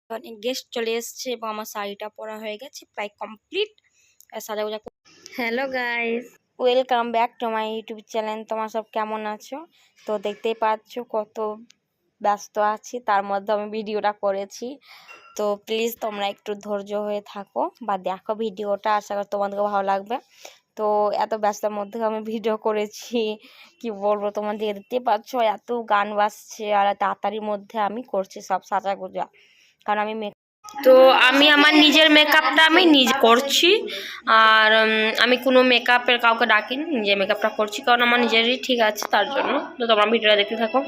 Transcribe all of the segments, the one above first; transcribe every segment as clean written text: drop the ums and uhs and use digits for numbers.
অনেক গেস্ট চলে এসছে এবং আমার শাড়িটা পরা হয়ে গেছে, প্রায় কমপ্লিট সাজাগোজা। Hello guys, welcome back to my YouTube channel. তোমার সব কেমন আছো? তো দেখতেই পাচ্ছ কত ব্যস্ত আছি, তার মধ্যে আমি ভিডিওটা করেছি। তো প্লিজ তোমরা একটু ধৈর্য হয়ে থাকো বা দেখো ভিডিওটা, আশা করি তোমাদেরকে ভালো লাগবে। তো এত ব্যস্ততার মধ্যে আমি ভিডিও করেছি, কি বলবো, তোমরা দেখতে পাচ্ছ এত গান বাজছে আর তাড়াতাড়ির মধ্যে আমি করছি সব সাজাগোজা, কারণ আমি আমার নিজের মেকআপটা আমি নিজে করছি। আর আমি কোনো মেকআপের কাউকে ডাকিনি, নিজে মেকআপটা করছি, কারণ আমার নিজেরই ঠিক আছে, তার জন্য। তো তোমরা ভিডিওটা দেখতে থাকো।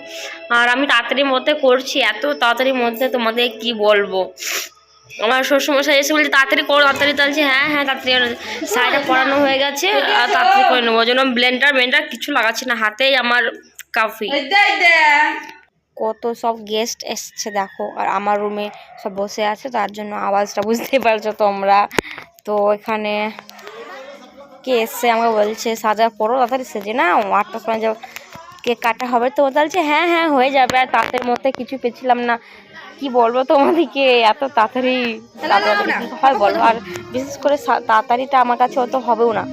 আর আমি তাড়াতাড়ির মধ্যে করছি, এত তাড়াতাড়ির মধ্যে তোমাদের কি বলবো। আমার শ্বশুরমশাই এসে বলছে তাড়াতাড়ি করো, তাড়াতাড়ি চালছে। হ্যাঁ হ্যাঁ, তাড়াতাড়ি শাড়িটা পরানো হয়ে গেছে আর তাড়াতাড়ি করে নেবো। ওই জন্য ব্লেন্ডার কিছু লাগাচ্ছি না, হাতেই আমার কাফি। কত সব গেস্ট এসছে দেখো, আর আমার রুমে সব বসে আছে, তার জন্য আওয়াজটা বুঝতে পারছো তোমরা। তো এখানে কে এসছে আমাকে বলছে সাজা করো, তাড়াতাড়ি সেজে না 8টার সময় যে কেক কাটা হবে। তো বলছে হ্যাঁ হ্যাঁ হয়ে যাবে। আর তাদের মধ্যে কিছু পেছিলাম না, কি বলবো তোমাদেরকে, এত তাড়াতাড়ি হয় বলো। আর বিশেষ করে তাড়াতাড়িটা আমার কাছে অত হবেও না,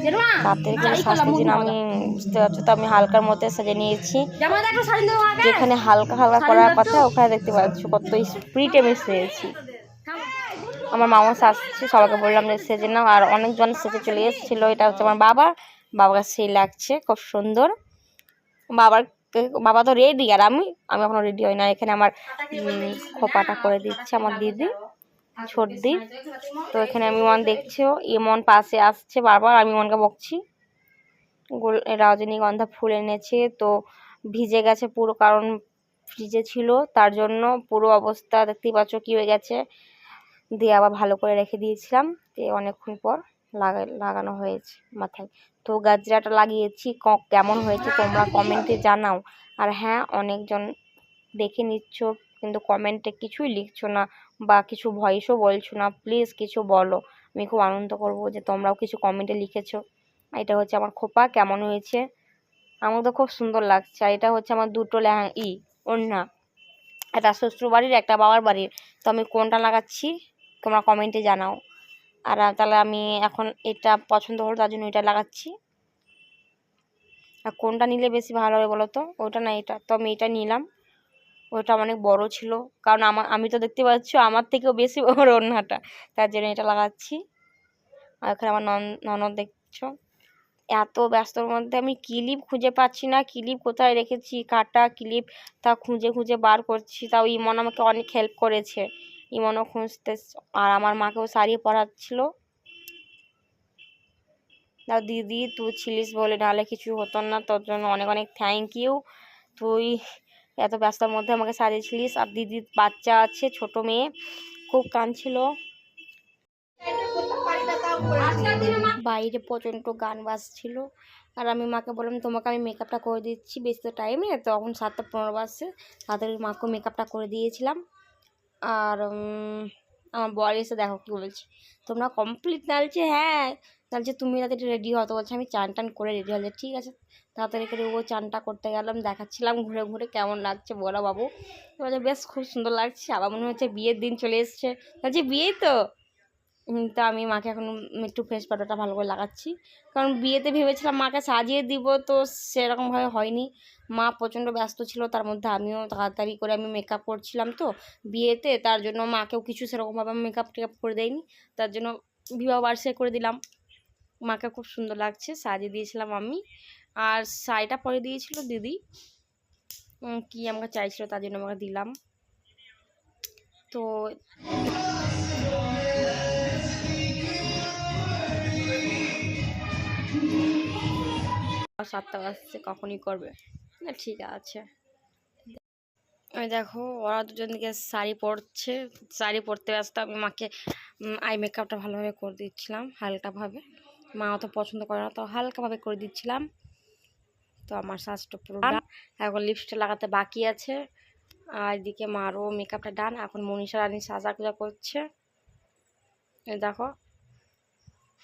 তাড়াতাড়ি করে সাজতে জন্য আমি বুঝতে পারছো। তো আমি হালকার মধ্যে সাজে নিয়েছি, যেখানে হালকা হালকা করার কথা ওখানে দেখতে পাচ্ছ কত স্পিডে আমি সেজেছি। আমার মামা আসছে, সবাইকে বললাম যে সেজে নাও, আর অনেকজন সেজে চলে এসেছিলো। এটা হচ্ছে আমার বাবাকে সেই লাগছে, খুব সুন্দর। বাবা তো রেডি, আর আমি এখনো রেডি হই না। এখানে আমার খোপাটা করে দিচ্ছে আমার দিদি, ছোট দি। তো এখানে আমি ইমন দেখছো, ইমন পাশে আসছে বারবার, আমি ইমনকে বকছি। রজনীগন্ধা ফুল এনেছে, তো ভিজে গেছে পুরো, কারণ ফ্রিজে ছিল, তার জন্য পুরো অবস্থা দেখতেই পাচ্ছ কি হয়ে গেছে। দিয়ে আবার ভালো করে রেখে দিয়েছিলাম, দিয়ে অনেকক্ষণ পর লাগানো হয়েছে মাথায়। তো গাজরাটা লাগিয়েছি, কেমন হয়েছে তোমরা কমেন্টে জানাও। আর হ্যাঁ, অনেকজন দেখে নিচ্ছ কিন্তু কমেন্টে কিছুই লিখছো না বা কিছু ভয়েসও বলছো না, প্লিজ কিছু বলো, আমি খুব আনন্দ করবো যে তোমরাও কিছু কমেন্টে লিখেছো। এটা হচ্ছে আমার খোপা, কেমন হয়েছে? আমার তো খুব সুন্দর লাগছে। আর এটা হচ্ছে আমার দুটো ওড়না, একটা শ্বশুর বাড়ির, একটা বাবার বাড়ির। তো আমি কোনটা লাগাচ্ছি তোমরা কমেন্টে জানাও। আর তাহলে আমি এখন এটা পছন্দ হলো, তার জন্য এটা লাগাচ্ছি। আর কোনটা নিলে বেশি ভালো হবে বলো তো, ওটা না এটা? তো আমি এটা নিলাম, ওটা অনেক বড় ছিল, কারণ আমি তো দেখতে পাচ্ছি আমার থেকেও বেশি বড় ওড়নাটা, তার জন্য এটা লাগাচ্ছি। আর এখানে আমার ননদ দেখছো, এত ব্যস্তর মধ্যে আমি ক্লিপ খুঁজে পাচ্ছি না, ক্লিপ কোথায় রেখেছি, কাটা ক্লিপ, তা খুঁজে খুঁজে বার করছি। তাও ইমন আমাকে অনেক হেল্প করেছে, ইমনও খুঁজতে, আর আমার মাকেও শাড়ি পরাচ্ছিল। তা দিদি তুই ছিলিস বলে, নাহলে কিছু হতো না, তোর জন্য অনেক অনেক থ্যাংক ইউ। তুই এত ব্যস্তর মধ্যে আমাকে সারিয়েছিলিস। আর দিদির বাচ্চা আছে, ছোট মেয়ে, খুব কাঁদছিল। বাইরে প্রচণ্ড গান বাজছিল, আর আমি মাকে বললাম তোমাকে আমি মেকআপটা করে দিচ্ছি, বেশি তো টাইম নেই। তখন 7:15 বাজছে, তাদের মাকেও মেকআপটা করে দিয়েছিলাম। আর আমার বর এসে দেখো কী বলছে, তোমরা কমপ্লিট নালছে? হ্যাঁ নালছে, তুমি তাড়াতাড়ি রেডি হতো বলছে। আমি চান টান করে রেডি হলে ঠিক আছে, তাড়াতাড়ি করে ও চানটা করতে গেলাম, দেখাচ্ছিলাম ঘুরে ঘুরে কেমন লাগছে বলো বাবু। বলছে বেশ খুব সুন্দর লাগছে, আবার মনে হচ্ছে বিয়ের দিন চলে এসছে। বলছে বিয়েই তো। তা আমি মাকে এখন একটু ফেস পাউডারটা ভালো করে লাগাচ্ছি, কারণ বিয়েতে ভেবেছিলাম মাকে সাজিয়ে দিব, তো সেরকমভাবে হয়নি। মা প্রচণ্ড ব্যস্ত ছিল, তার মধ্যে আমিও তাড়াতাড়ি করে আমি মেকআপ করছিলাম তো বিয়েতে, তার জন্য মাকেও কিছু সেরকমভাবে মেকআপ টেকআপ করে দেয়নি, তার জন্য বিবাহ বার্ষিকী করে দিলাম। মাকে খুব সুন্দর লাগছে, সাজিয়ে দিয়েছিলাম আমি। আর শাড়িটা পরে দিয়েছিল দিদি, কি আমাকে চাইছিল, তার জন্য আমাকে দিলাম। তো 7টা বাজছে, কখনই করবে না, ঠিক আছে। ওই দেখো ওরা দুজন দিকে শাড়ি পরছে, শাড়ি পরতে ব্যস্ত। আমি মাকে আই মেকআপটা ভালোভাবে করে দিচ্ছিলাম, হালকাভাবে। মা অত পছন্দ করে না, তো হালকাভাবে করে দিচ্ছিলাম। তো আমার সাজটা পুরো ডান, এখন লিপস্টিক লাগাতে বাকি আছে। আর এদিকে মারও মেকআপটা ডান, এখন মনীষা রানী সাজাগুজা করছে। এই দেখো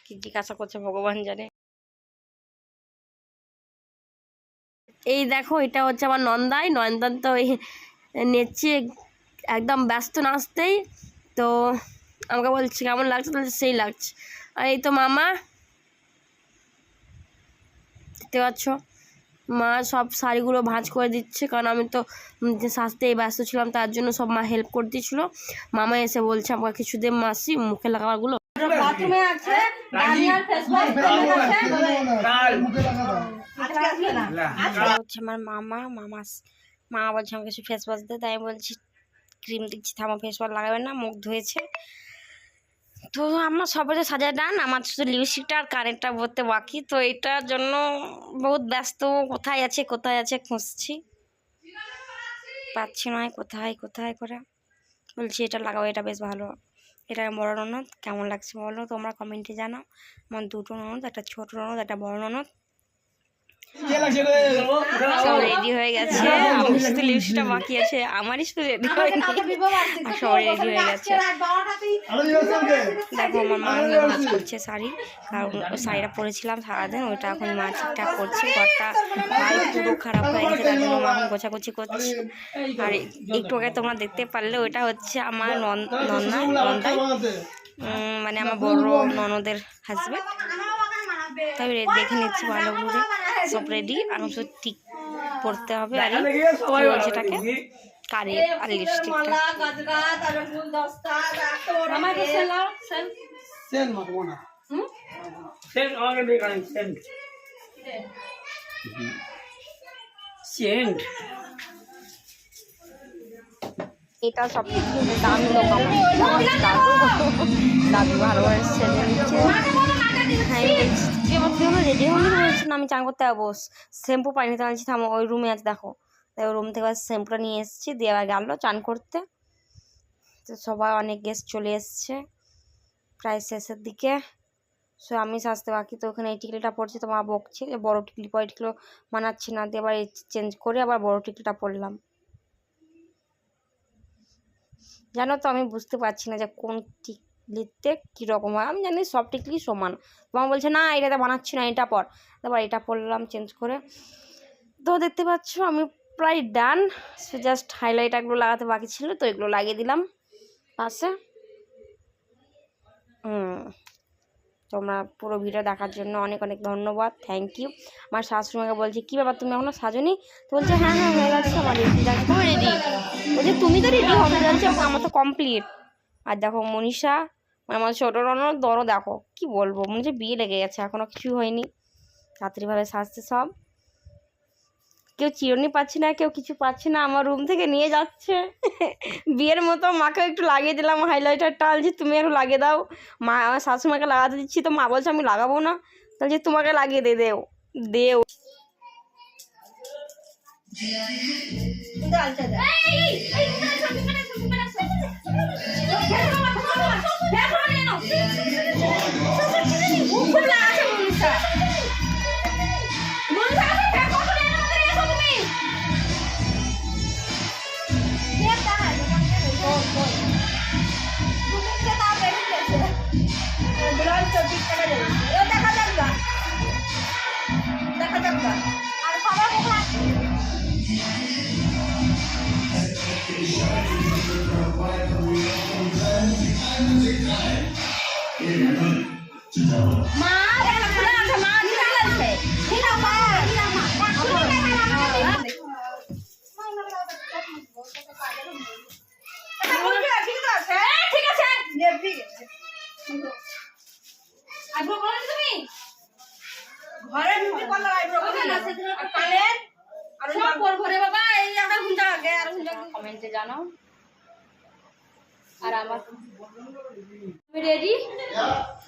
কি জিজ্ঞাসা করছে ভগবান জানে। এই দেখো এটা হচ্ছে আমার নন্দাই, নন্দন তো এই নেচে একদম ব্যস্ত নাচতেই। তো আমাকে বলছে কেমন লাগছে, তাহলে সেই লাগছে। আর এই তো মামা, দেখতে পাচ্ছ মা সব শাড়িগুলো ভাঁজ করে দিচ্ছে, কারণ আমি তো সাজতেই ব্যস্ত ছিলাম, তার জন্য সব মা হেল্প করে দিচ্ছিলো। মামা এসে বলছে আমাকে কিছু দে মাসি মুখে লাগাবারগুলো। বাথরুমে আছে হচ্ছে আমার মামা বলছে আমাকে কিছু ফেস ওয়াশ দে, তাই আমি বলছি ক্রিম দিচ্ছি, থামো ফেস ওয়াশ লাগাবে না, মুখ ধুয়েছে। তো আমার সবাই সাজা ডান, আমার শুধু লিপস্টিকটা আর কানেরটা পরতে বাকি। তো এটার জন্য বহুত ব্যস্ত, কোথায় আছে খুঁজছি, পাচ্ছি না কোথায় করে। বলছি এটা লাগাও, এটা বেশ ভালো, এটা বড় ননদ, কেমন লাগছে বলো তোমরা কমেন্টে জানাও। আমার দুটো ননদ, একটা ছোট ননদ, একটা বড় ননদ। সব রেডি হয়ে গেছে, আমি শুধু লিপস্টিকটা বাকি আছে, আমারই শুধু রেডি হয়নি, আর সবাই রেডি হয়ে গেছে। দেখো আমার মা ভাঁজ করছে শাড়ি, কারণ ওই শাড়িটা পরেছিলাম সারাদিন, ওইটা এখন মা ঠিকঠাক করছে। ঘরটা পুরো খারাপ হয়ে গেছে, তার জন্য মা এখন গোছাগুছি করছে। আর একটু আগে তোমরা দেখতে পারলে ওইটা হচ্ছে আমার নন্দাই, মানে আমার বড় ননদের হাজবেন্ড। তাই দেখে নিচ্ছি ভালো করে, সব রেডি। আমি শুধু টিক পড়তে হবে, আর সেটাকে কানের আর লিপস্টিকটা। এটা সব কিছু দামি লোক, দাদু ভালোভাবে সেজে নিচ্ছে। রেডি হলে বলছি না আমি চান করতে যাবো, শ্যাম্পু পাইনি, তো আনছি থামো ওই রুমে আছে দেখো। তাই ওই রুম থেকে শ্যাম্পুটা নিয়ে এসেছি, দিয়ে আবার গেলো চান করতে। তো সবাই অনেক গেস্ট চলে এসছে, প্রায় শেষের দিকে। সো আমি সাজতে বাকি। তো ওখানে এই টিকলিটা পড়ছি, তো মা বকছে যে বড়ো টিকলি পরে, টিকলো মানাচ্ছি না, দিয়ে আবার চেঞ্জ করে আবার বড়ো টিকলিটা পরলাম। জানো তো আমি বুঝতে পারছি না যে কোন টিকলিতে কীরকম হয়, আমি জানি সব টিকলি সমান। মা বলছে না এটাতে বানাচ্ছি না, এটা পর, তারপর এটা পরলাম চেঞ্জ করে। তো দেখতে পাচ্ছ আমি প্রায় ডান, সে জাস্ট হাইলাইটারগুলো লাগাতে বাকি ছিল, তো এগুলো লাগিয়ে দিলাম পাশে। তোমরা পুরো ভিডিও দেখার জন্য অনেক অনেক ধন্যবাদ, থ্যাংক ইউ। আমার শাশুড়িমাকে বলছি কী ব্যাপার তুমি এখনও সাজোনি? তো বলছে হ্যাঁ হয়ে গেছে, আমার রেডি যাচ্ছে, রেডি বলছে তুমি তো রেডি হবে যাচ্ছে, আমার তো কমপ্লিট। আর দেখো মনীষা আমার ছোটো ননদ দরও দেখো, কি বলবো, মনে হচ্ছে বিয়ে লেগে গেছে, এখনও কিছু হয়নি, তাড়াতাড়িভাবে সাজতে সব। কেউ চিরুনি পাচ্ছি না, কেউ কিছু পাচ্ছি না, আমার রুম থেকে নিয়ে যাচ্ছে বিয়ের মতো। মাকে একটু লাগিয়ে দিলাম হাইলাইটারটা, বলছি তুমি একটু লাগিয়ে দাও। মা আমার শাশুড়িমাকে লাগাতে দিচ্ছি, তো মা বলছে আমি লাগাবো না, বলছি তোমাকে লাগিয়ে দেও। কমেন্টে জানাও। আর আমার রেডি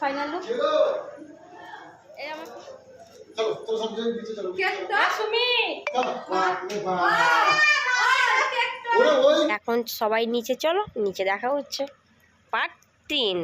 ফাইনাল লুক। এখন সবাই নিচে চলো, নিচে দেখা হচ্ছে পার্ট 3।